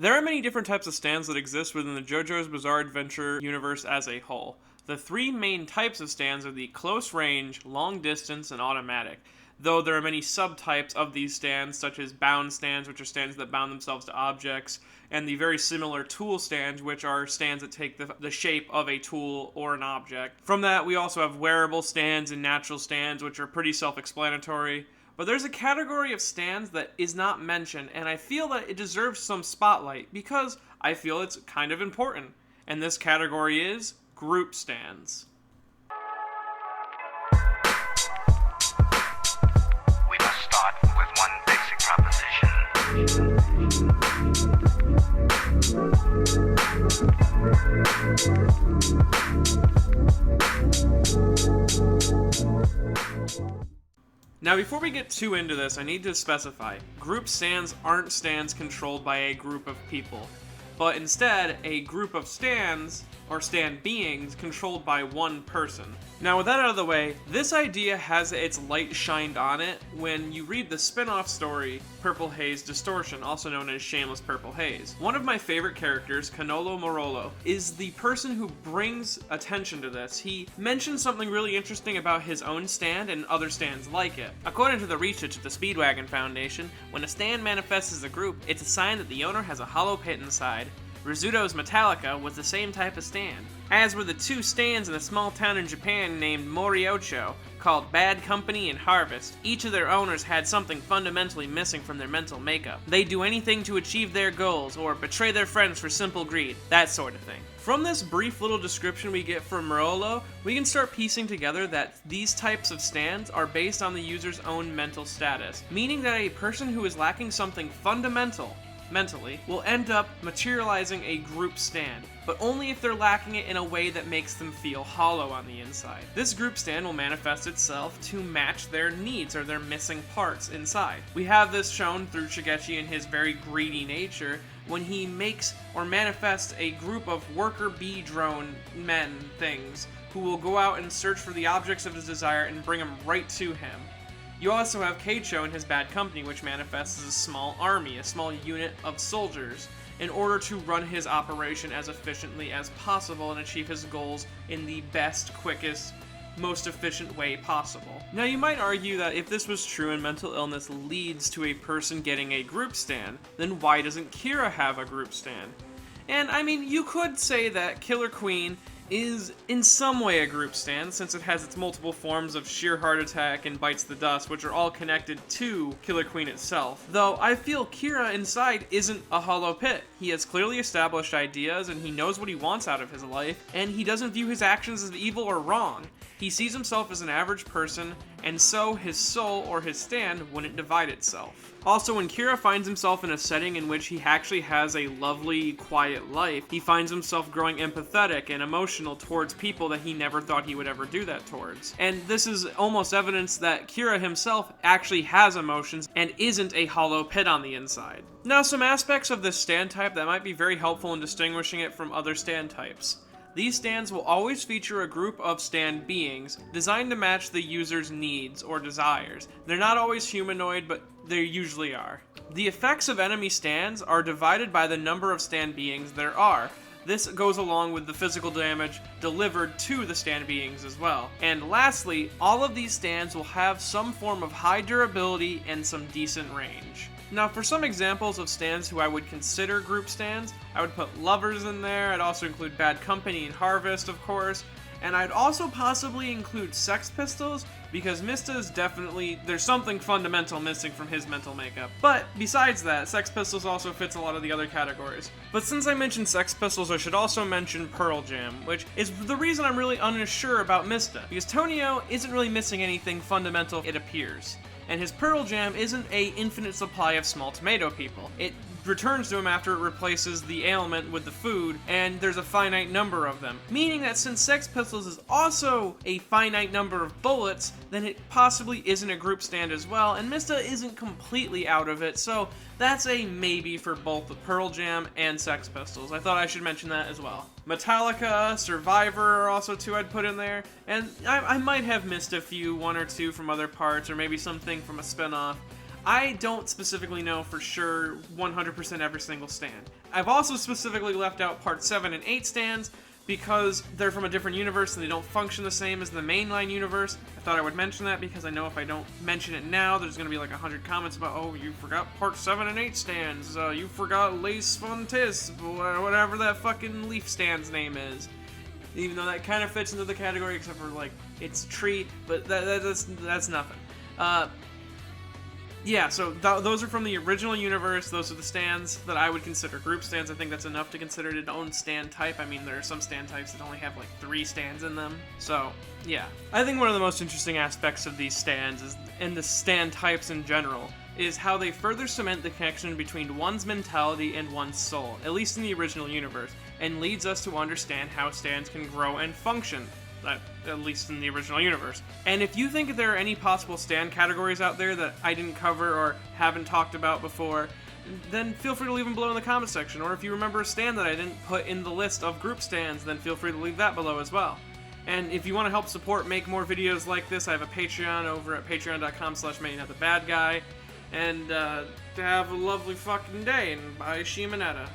There are many different types of stands that exist within the JoJo's Bizarre Adventure universe as a whole. The three main types of stands are the close range, long distance, and automatic, though there are many subtypes of these stands, such as bound stands, which are stands that bound themselves to objects, and the very similar tool stands, which are stands that take the shape of a tool or an object. From that, we also have wearable stands and natural stands, which are pretty self-explanatory. But there's a category of stands that is not mentioned, and I feel that it deserves some spotlight because I feel it's kind of important. And this category is group stands. We must start with one basic proposition. Now, before we get too into this, I need to specify, group stands aren't stands controlled by a group of people, but instead a group of stands, or stand beings, controlled by one person. Now, with that out of the way, this idea has its light shined on it when you read the spin-off story, Purple Haze Distortion, also known as Shameless Purple Haze. One of my favorite characters, Canolo Morolo, is the person who brings attention to this. He mentions something really interesting about his own stand and other stands like it. According to the research at the Speedwagon Foundation, when a stand manifests as a group, it's a sign that the owner has a hollow pit inside. Rizzuto's Metallica was the same type of stand, as were the two stands in a small town in Japan named Moriocho, called Bad Company and Harvest. Each of their owners had something fundamentally missing from their mental makeup. They'd do anything to achieve their goals, or betray their friends for simple greed, that sort of thing. From this brief little description we get from Morolo, we can start piecing together that these types of stands are based on the user's own mental status, meaning that a person who is lacking something fundamental mentally, will end up materializing a group stand, but only if they're lacking it in a way that makes them feel hollow on the inside. This group stand will manifest itself to match their needs or their missing parts inside. We have this shown through Shigechi and his very greedy nature when he makes or manifests a group of worker bee drone men things who will go out and search for the objects of his desire and bring them right to him. You also have Keicho and his Bad Company, which manifests as a small army, a small unit of soldiers, in order to run his operation as efficiently as possible and achieve his goals in the best, quickest, most efficient way possible. Now, you might argue that if this was true and mental illness leads to a person getting a group stand, then why doesn't Kira have a group stand? And I mean, you could say that Killer Queen is in some way a group stand, since it has its multiple forms of Sheer Heart Attack and Bites the Dust, which are all connected to Killer Queen itself. Though I feel Kira inside isn't a hollow pit. He has clearly established ideas, and he knows what he wants out of his life, and he doesn't view his actions as evil or wrong. He sees himself as an average person, and so his soul or his stand wouldn't divide itself. Also, when Kira finds himself in a setting in which he actually has a lovely, quiet life, he finds himself growing empathetic and emotional towards people that he never thought he would ever do that towards. And this is almost evidence that Kira himself actually has emotions and isn't a hollow pit on the inside. Now, some aspects of this stand type that might be very helpful in distinguishing it from other stand types. These stands will always feature a group of stand beings designed to match the user's needs or desires. They're not always humanoid, but they usually are. The effects of enemy stands are divided by the number of stand beings there are. This goes along with the physical damage delivered to the stand beings as well. And lastly, all of these stands will have some form of high durability and some decent range. Now, for some examples of stands who I would consider group stands, I would put Lovers in there. I'd also include Bad Company and Harvest, of course. And I'd also possibly include Sex Pistols, because Mista is definitely, there's something fundamental missing from his mental makeup. But besides that, Sex Pistols also fits a lot of the other categories. But since I mentioned Sex Pistols, I should also mention Pearl Jam, which is the reason I'm really unsure about Mista, because Tonio isn't really missing anything fundamental, it appears. And his Pearl Jam isn't a infinite supply of small tomato people. It returns to him after it replaces the ailment with the food, and there's a finite number of them. Meaning that since Sex Pistols is also a finite number of bullets, then it possibly isn't a group stand as well, and Mista isn't completely out of it, so that's a maybe for both the Pearl Jam and Sex Pistols. I thought I should mention that as well. Metallica, Survivor are also two I'd put in there, and I might have missed a few, one or two from other parts, or maybe something from a spin-off. I don't specifically know for sure 100% every single stand. I've also specifically left out Part 7 and 8 stands because they're from a different universe and they don't function the same as the mainline universe. I thought I would mention that because I know if I don't mention it now, there's going to be like 100 comments about, oh, you forgot Part 7 and 8 stands, you forgot Lace Fontis, whatever that fucking leaf stand's name is. Even though that kind of fits into the category, except for, like, it's a tree, but that's nothing. Yeah, so those are from the original universe. Those are the stands that I would consider group stands. I think that's enough to consider it its own stand type. I mean, there are some stand types that only have like 3 stands in them. So, yeah. I think one of the most interesting aspects of these stands is, and the stand types in general, is how they further cement the connection between one's mentality and one's soul, at least in the original universe, and leads us to understand how stands can grow and function. At least in the original universe. And if you think there are any possible stand categories out there that I didn't cover or haven't talked about before, then feel free to leave them below in the comment section. Or if you remember a stand that I didn't put in the list of group stands, then feel free to leave that below as well. And if you want to help support make more videos like this, I have a Patreon over at patreon.com/MannyNotTheBadGuy. And have a lovely fucking day, and bye, Shimonetta.